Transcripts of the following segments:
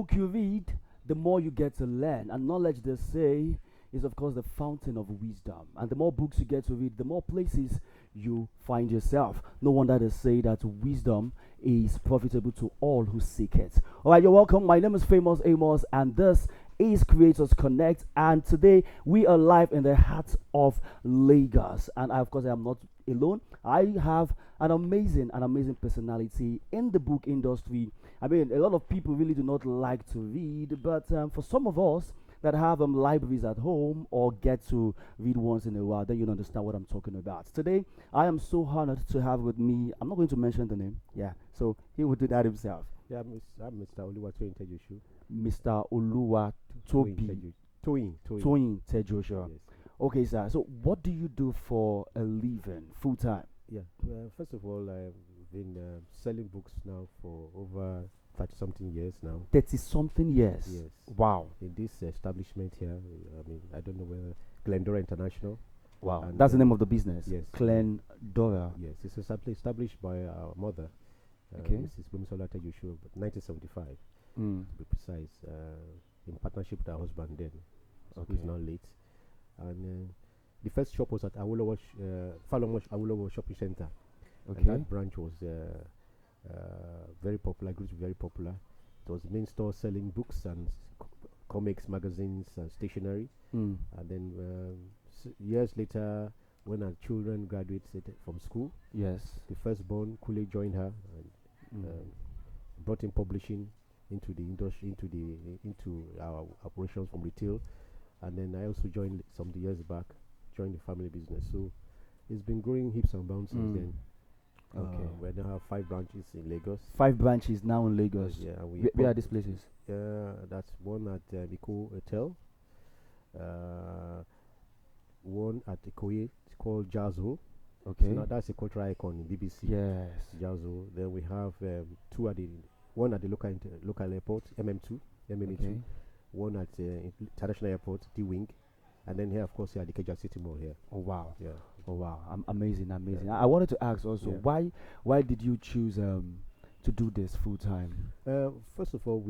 book you read, the more you get to learn. And knowledge, they say, is of course the fountain of wisdom. And the more books you get to read, the more places you find yourself. No wonder they say that wisdom is profitable to all who seek it. All right, you're welcome. My name is Famous Amos, and this is Creators Connect. And today we are live in the heart of Lagos. And of course, I am not alone. I have an amazing personality in the book industry. I mean, a lot of people really do not like to read, but for some of us that have libraries at home or get to read once in a while, then you'll understand what I'm talking about. Today, I am so honored to have with me, I'm not going to mention the name, yeah, so he will do that himself. Yeah, I'm Mr. Oluwatoyin Tejoshu. Mr. Oluwa Toby Toyin Tejoshu. Yes. Okay, sir, so what do you do for a living, full time? Yeah. First of all, I've been selling books now for over 30 something years now. 30 something years? Yes. Wow. In this establishment here, I mean, I don't know whether Glendora International. Wow. And That's the name of the business? Yes. Glendora. Yes, it's established by our mother, Okay. Mrs. Bumisola Tejoshu, but 1975 Mm. to be precise, in partnership with her husband then, who is Okay. now late. And the first shop was at Awolowo, Falomo Awolowo Shopping Center. And Okay. that branch was very popular, grew to be very popular. It was the main store selling books and comics, magazines, and stationery. Mm. And then years later, when our children graduated from school, Yes. the firstborn Kule joined her and Mm. brought in publishing into the industry, into our operations from retail. And then I also joined some years back, joined the family business. So it's been growing heaps and bounds since Mm. then. Okay. We now have 5 branches in Lagos. 5 branches now in Lagos. Yeah, and Where are these places? That's one at Iko Hotel, one at Ikoye. It's called Jazo. Okay. So now that's a cultural icon in BBC. Yes. Jazo. Then we have one at the local airport, MM2, MN2. Okay. One at international airport, D Wing, and then here, of course, here at the Keja City Mall here. Oh wow. Yeah. Oh wow. Amazing. Yeah. I wanted to ask also, Yeah. why did you choose to do this full time? First of all,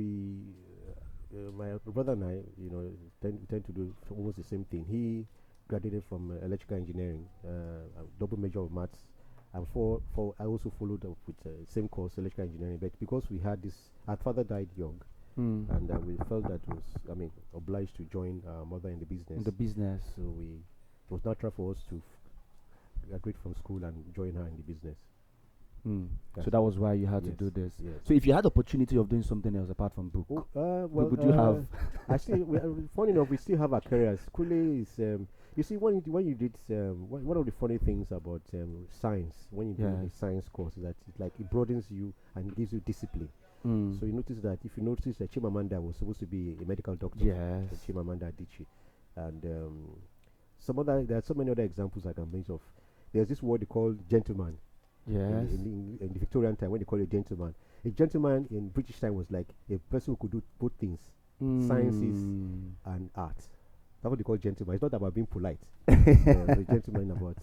my brother and I, tend to do almost the same thing. He graduated from electrical engineering, a double major of maths, and I also followed up with same course, electrical engineering. But because we had this, our father died young, Mm. and we felt that obliged to join our mother in the business. In the business. So it was natural for us to graduate from school and join her in the business. Mm. So That's that was why you had to Yes, do this. yes. So if you had the opportunity of doing something else apart from book, would you have? Actually, funny enough, we still have our careers. Kule is, you see, when you did, one of the funny things about science, when you do Yeah. a science course, is that it broadens you and gives you discipline. Mm. So you notice that if you notice that Chimamanda was supposed to be a medical doctor, Yes. so Chimamanda Adichie, and there are so many other examples I can think of. There's this word they call gentleman. Yes. In the Victorian time, when they call a gentleman in British time was like a person who could do both things, sciences Mm. and art. That's what they call gentleman. It's not about being polite. The gentleman about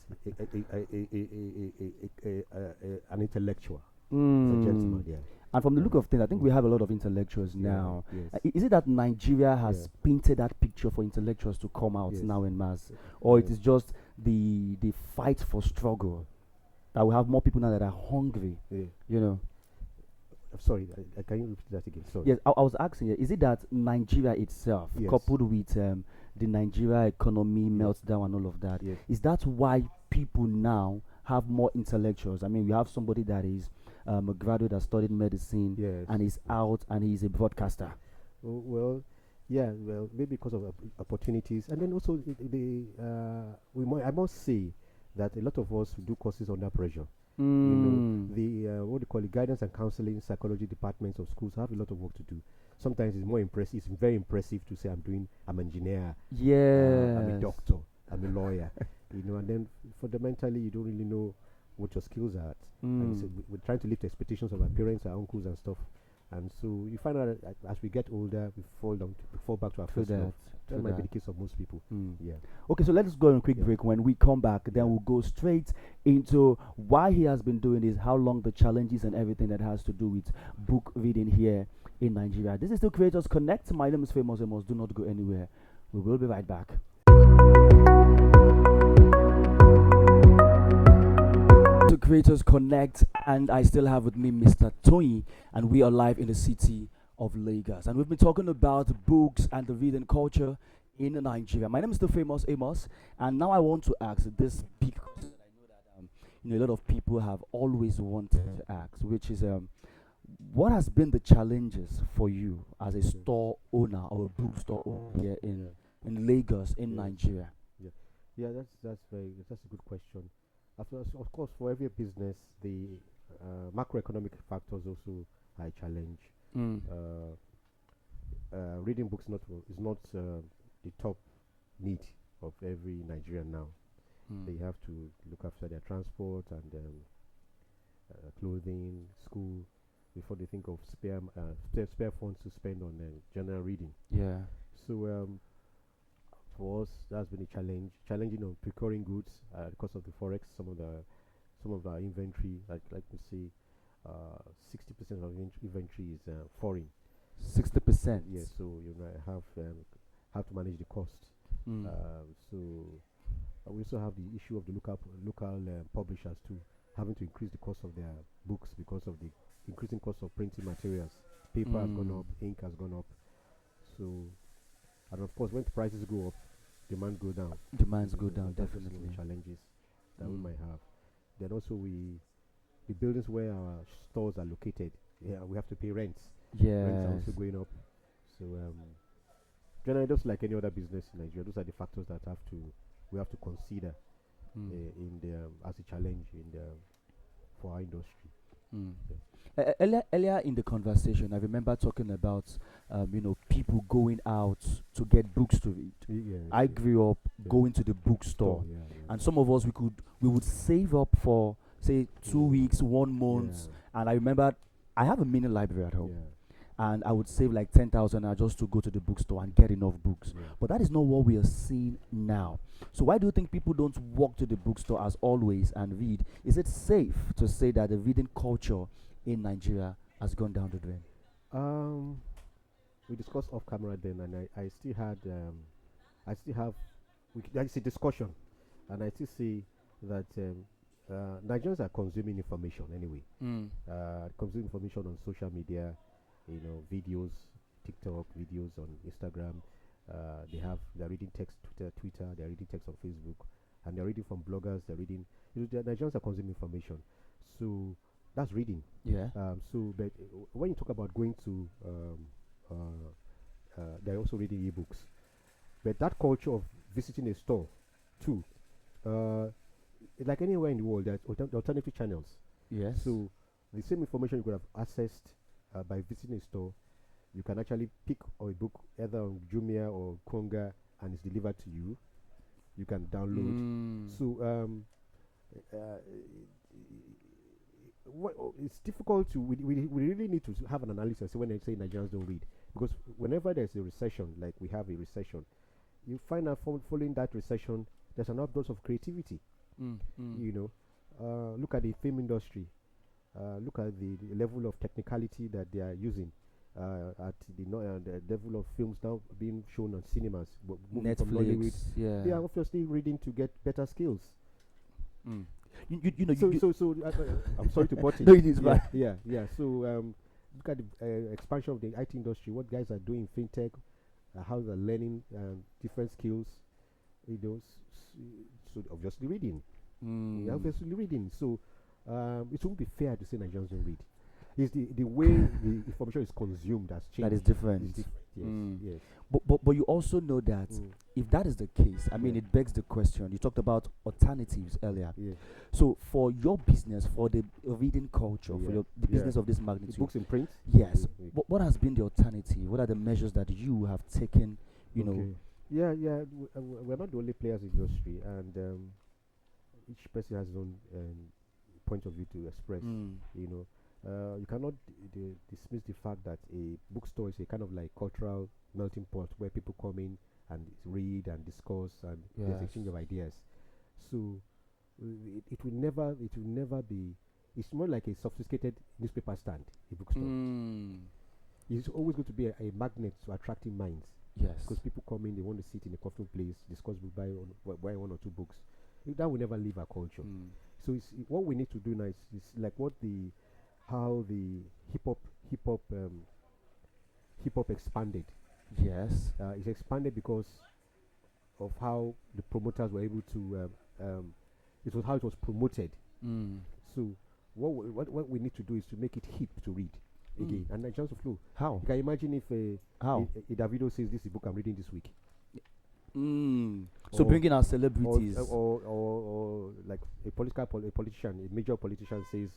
an intellectual. It's Mm. a gentleman, yeah. And from the look of things, I think we have a lot of intellectuals now. Yes. Is it that Nigeria has Yeah. painted that picture for intellectuals to come out Yes. now in mass, or it Yeah. is just the fight for struggle that we have more people now that are hungry? Yeah. You know. Sorry, can you repeat that again? Sorry. Yes, I was asking you, is it that Nigeria itself, Yes. coupled with the Nigeria economy meltdown and all of that, Yes. is that why people now have more intellectuals? I mean, we have somebody that is a graduate that studied medicine Yes. and is out and he's a broadcaster. Well, yeah, maybe because of opportunities, and then also I must say that a lot of us do courses under pressure. Mm. The what do you call it, guidance and counseling psychology departments of schools have a lot of work to do. Sometimes it's more impressive. It's very impressive to say I'm an engineer, Yeah. I'm a doctor, I'm a lawyer, and then fundamentally you don't really know what your skills are at. And so we're trying to lift expectations of our parents, our uncles, and stuff. And so you find out that as we get older, we fall back to our first love. That might be the case of most people. Yeah. Okay, so let's go on a quick Yeah. break. When we come back, then we'll go straight into why he has been doing this, how long, the challenges and everything that has to do with book reading here in Nigeria. This is still Creators Connect. My name is Famous Amos. Do not go anywhere. We will be right back. To Creators Connect, and I still have with me Mr. Tony, and we are live in the city of Lagos. And we've been talking about books and the reading culture in Nigeria. My name is still Famous Amos, and now I want to ask this big question that I know that a lot of people have always wanted to ask, which is what has been the challenges for you as a store owner or a bookstore owner here in Lagos in Yeah. Nigeria? Yeah, yeah, that's a good question. Of course, for every business, the macroeconomic factors also are a challenge. Mm. Reading books is not the top need of every Nigerian now. Mm. They have to look after their transport and clothing, school, before they think of spare funds to spend on general reading. Yeah. So for us, that's been a challenging on procuring goods because of the forex. Some of our inventory, like we say, 60% of inventory is foreign. 60%. Yes, so you know, have to manage the cost. Mm. So we also have the issue of the local publishers too, having to increase the cost of their books because of the increasing cost of printing materials. Paper has gone Mm. up, ink has gone up. So, and of course, when the prices go up, demand go down. Demands go So down, that's just some of definitely. the challenges that we Mm. might have. Then also the buildings where our stores are located, yeah, we have to pay rents. Rents are Yes. also going up. So generally, just like any other business in Nigeria, those are the factors that we have to consider Mm. in the as a challenge for our industry. Mm. Yeah. Earlier in the conversation, I remember talking about, people going out to get books to read. Yes, I yes. grew up Yeah. going to the bookstore, Yeah, yeah. and some of us we would save up for say 2 weeks, 1 month, and I remember I have a mini library at home, and I would save like 10,000 just to go to the bookstore and get enough books. Yeah. But that is not what we are seeing now. So why do you think people don't walk to the bookstore as always and read? Is it safe to say that the reading culture in Nigeria has gone down the drain? We discussed off camera then, and I still have, it's a discussion, and I still see that Nigerians are consuming information anyway. Mm. Consuming information on social media, videos, TikTok videos on Instagram. They're reading text, Twitter. They're reading text on Facebook, and they're reading from bloggers. They're reading. The Nigerians are consuming information, so that's reading. Yeah. But when you talk about going to, they're also reading ebooks. But that culture of visiting a store, too, uh, like anywhere in the world, there's alternative channels. Yes. So the same information you could have accessed by visiting a store, you can actually pick a book either on Jumia or Konga, and it's delivered to you. You can download. Mm. So it's difficult to. We really need to have an analysis when they say Nigerians don't read, because whenever there's a recession, like we have a recession, you find out following that recession, there's an outburst of creativity. Mm. Mm. Look at the film industry. Look at the level of technicality that they are using. At the level of films now being shown on cinemas, moving from Nollywood, Netflix. Yeah. they are obviously reading to get better skills. Mm. You know. So I'm sorry to butt in. No, it is Yeah, fine. yeah. So look at the expansion of the IT industry. What guys are doing fintech, how they're learning different skills. So obviously reading. Mm. Yeah, obviously reading. So it won't be fair to say Nigerians don't read. It's the way the information is consumed has changed. That is different. It's different. Yes, Mm. yes. But you also know that if that is the case, I mean, Yeah. it begs the question. You talked about alternatives earlier. Yeah. So for your business, for the reading culture, for Yeah. the business of this The magnitude, books in print. yes. Okay. What has been the alternative? What are the measures that you have taken? Okay. Yeah, yeah. We're not the only players in the industry, and each person has his own point of view to express. Mm. You cannot dismiss the fact that a bookstore is a kind of like cultural melting pot where people come in and read and discuss, and there's Yes. exchange of ideas. So it will never be. It's more like a sophisticated newspaper stand, a bookstore. Mm. It's always going to be a magnet to attracting minds Yes. because people come in, they want to sit in a coffee place, discuss book, buy one or two books. That will never leave our culture. Mm. So what we need to do now is like how the hip hop hip hop hip hop expanded. Yes. It's expanded because of how the promoters were able to. It was how it was promoted. Mm. So what we need to do is to make it hip to read again, and then just flow. How? You can imagine if How? a Davido says this is the book I'm reading this week, So Or- bringing our or, celebrities. or like a politician, a major politician says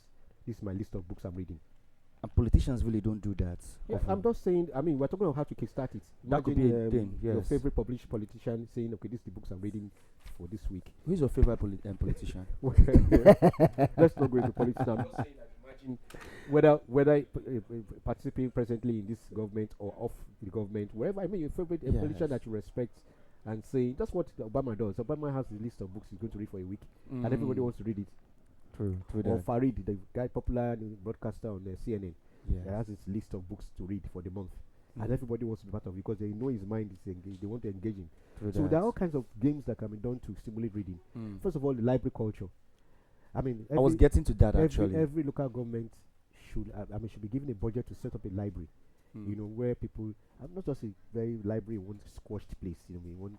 this is my list of books I'm reading. And politicians really don't do that. Yeah, often. I'm just saying. I mean, we're talking about how to kickstart it. That could Imagine, be a thing, Your yes. favorite published politician saying, "Okay, this is the books I'm reading for this week." Who's your favorite politician? Let's not go into politics. I'm just saying that imagine whether participating presently in this government or off the government, wherever. I mean, your favorite politician Yes. that you respect, and saying that's what Obama does. Obama has a list of books he's going to read for a week, and everybody wants to read it. True. True. Or That. Farid, the guy popular broadcaster on CNN, Yes. he has his list of books to read for the month, Mm. and everybody wants to be part of it because they know his mind is engaged. They want to engage him. True So that. there are all kinds of games that can be done to stimulate reading. Mm. First of all, the library culture. I mean, I was getting to that actually. every local government should be given a budget to set up a library. Mm. You know, where people, not just a very library in one squashed place. You know, one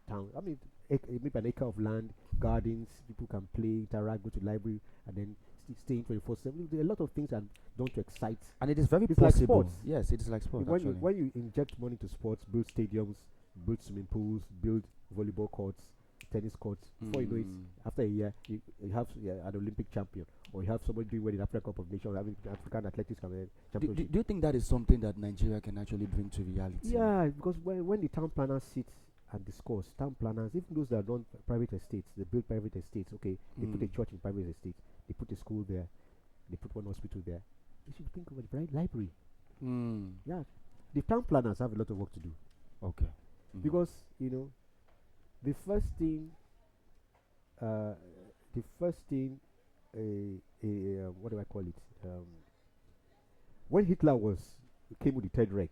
town. I mean, maybe an acre of land, gardens. People can play, interact, go to the library, and then stay in 24/7. There are a lot of things that are done to excite. And it is very It's like possible. sports. Yes, it is like sports. When you Actually. when you inject money to sports, build stadiums, build swimming pools, build volleyball courts, tennis courts. Before you know it, after a year, you have an Olympic champion, or you have somebody doing well in Africa Cup of Nations, having African Athletics Championship. Do you think that is something that Nigeria can actually bring to reality? Yeah, because when the town planners sit and discuss, town planners, even those that run private estates, they build private estates. Okay, they put a church in private estate, they put a school there, they put one hospital there. They should think of a library. Yeah, the town planners have a lot of work to do Okay. because the first thing, what do I call it? When Hitler came with the Third Reich,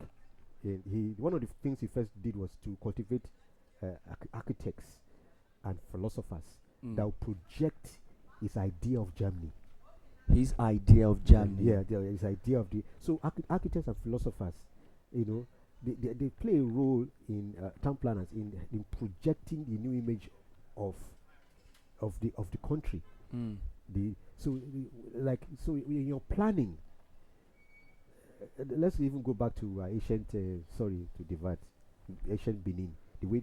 one of the things he first did was to cultivate architects and philosophers that would project his idea of Germany. His idea of Germany. Yeah, his idea of architects and philosophers, they play a role in town planners in projecting the new image of the country. So in your planning, let's even go back to ancient Benin. The way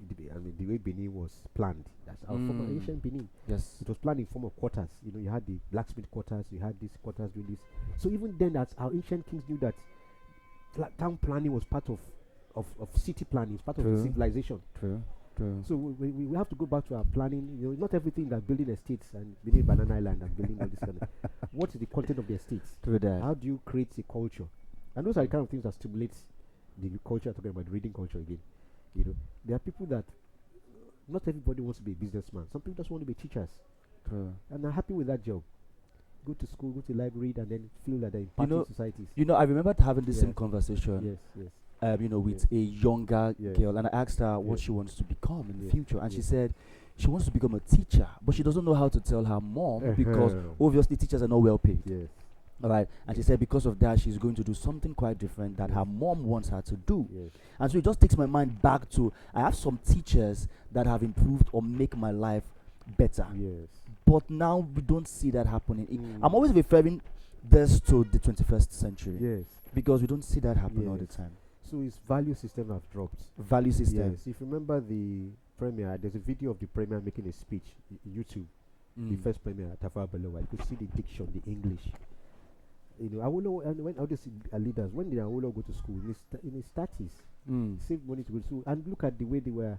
Benin was planned. That's our former ancient Benin. Yes. It was planned in form of quarters. You had the blacksmith quarters, you had these quarters doing this. So even then, that's our ancient kings knew that town planning was part of city planning, it's part of the civilization. True. So we have to go back to our planning. Not everything that building estates and building Banana Island and building all this kind of. What is the content of the estates? True that. How do you create a culture? And those are the kind of things that stimulates the culture. I'm talking about the reading culture again. There are people that not everybody wants to be a businessman. Some people just want to be teachers. True. And are happy with that job. Go to school, go to the library, and then feel that they're impacting societies. I remember having the same conversation. Yes. With a younger girl, and I asked her what she wants to become in the future, and she said she wants to become a teacher, but she doesn't know how to tell her mom because obviously teachers are not well paid. Yes. All right, and she said because of that she's going to do something quite different that her mom wants her to do. Yes. And so it just takes my mind back to I have some teachers that have improved or make my life better. Yes. But now we don't see that happening. I'm always referring this to the 21st century. Yes. Because we don't see that happen all the time. So his value system have dropped. Value system. Yes. If you remember the premier, there's a video of the premier making a speech YouTube. The first premier, Tafawa Balewa. You could see the diction, the English. Awolowo, and when all these leaders, when did Awolowo go to school? In his 30s. Save money to go to school. And look at the way they were.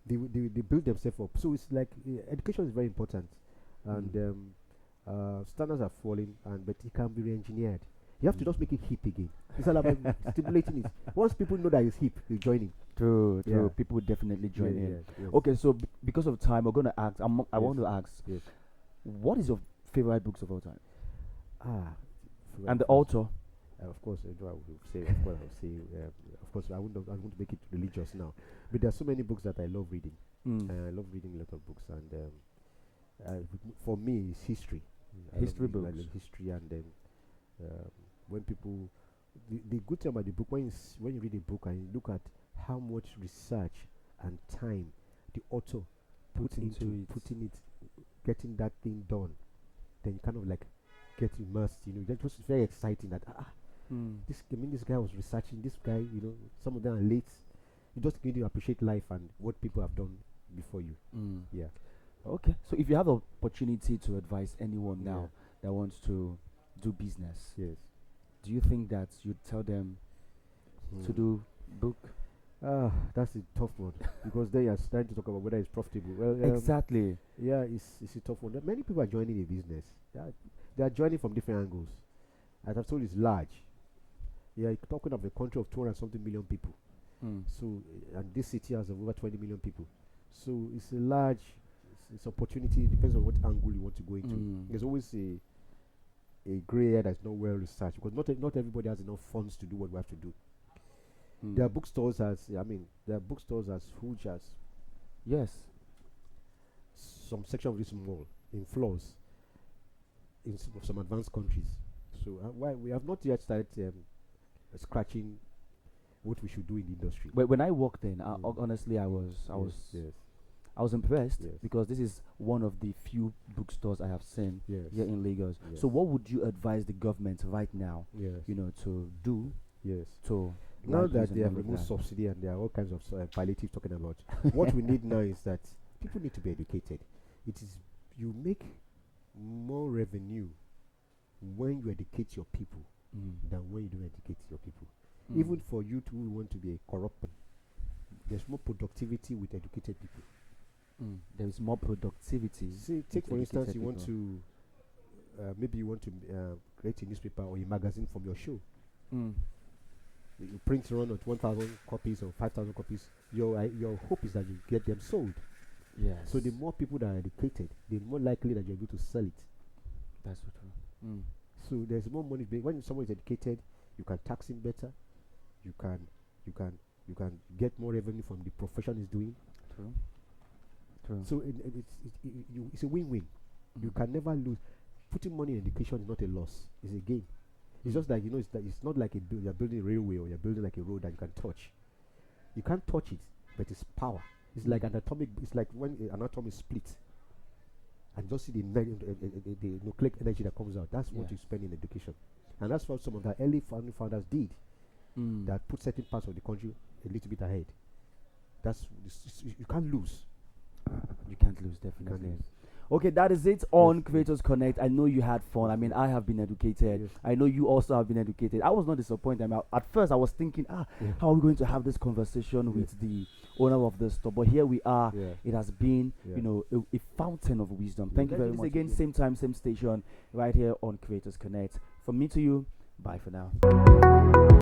They build themselves up. So it's like education is very important, and standards are falling, but it can be re-engineered. You have to just make it hip again. It's all about stimulating it. Once people know that it's hip, they're joining. True. People will definitely join in. Yes. Okay, so because of time, we're going to ask. I want to ask. Yes. What is your favorite books of all time? Ah. And the author. Of course, I would say, of course, I would say, of course, I wouldn't make it religious now, but there are so many books that I love reading. Mm. I love reading a lot of books, and for me, it's history. I love History reading, I books. love history, and then when people, the good thing about the book, when you read a book and you look at how much research and time the author Put put into into it. putting it, getting that thing done, then you kind of like get immersed. That was very exciting. That Mm. this guy was researching. This guy, some of them are late. You just need to appreciate life and what people have done before you. Mm. Yeah. Okay, so if you have the opportunity to advise anyone Yeah. now that wants to do business, Yes. do you think that you'd tell them to do book? That's a tough one because they are starting to talk about whether it's profitable. Well, Exactly. yeah, it's a tough one. Many people are joining a business. They are joining from different angles. As I've told, it's large. Yeah, you're talking of a country of 200 something million people. Mm. So, and this city has over 20 million people. So it's a large, it's opportunity. It depends on what angle you want to go into. Mm. There's always a gray area that's not well researched because not everybody has enough funds to do what we have to do. Mm. There are bookstores as huge as Yes. some section of this mall in floors in some advanced countries. So why we have not yet started scratching what we should do in the industry. But when I walked in, Mm. honestly, I was yes, I was impressed Yes. because this is one of the few bookstores I have seen yes, here in Lagos. Yes. So, what would you advise the government right now, yes, to do yes. to Now like that using they have all of removed that? subsidy and there are all kinds of palliative talking about, what we need now is that people need to be educated. It is you make more revenue when you educate your people Mm. than when you don't educate your people. Mm. Even for you to want to be a corrupt, there's more productivity with educated people. There is more productivity. See, take with for instance, educated you want people. to maybe you want to create a newspaper or a magazine from your show. Mm. You print run at 1,000 copies or 5,000 copies. Your hope is that you get them sold. Yes. So the more people that are educated, the more likely that you're able to sell it. That's so true. Mm. So there's more money when someone is educated. You can tax him better. You can get more revenue from the profession he's doing. True. True. So it's a win-win. You can never lose. Putting money in education is not a loss. It's a gain. It's just like it's not like you're building a railway or you're building like a road that you can touch. You can't touch it, but it's power. It's like an atomic. It's like when an atom is split, and just see the nucleic energy that comes out. That's what Yeah. you spend in education, and that's what some of the early founding fathers did. Mm. That put certain parts of the country a little bit ahead. You can't lose. You can't lose, You can't definitely. lose. Okay, that is it on Yes. Creators Connect. I know you had fun. I mean, I have been educated. Yes. I know you also have been educated. I was not disappointed. At first, I was thinking, Yeah. how are we going to have this conversation Yeah. with the owner of the store? But here we are. Yeah. It has been, Yeah. a fountain of wisdom. Yeah, Thank you thank very you much. again. Again, same time, same station, right here on Creators Connect. From me to you, bye for now.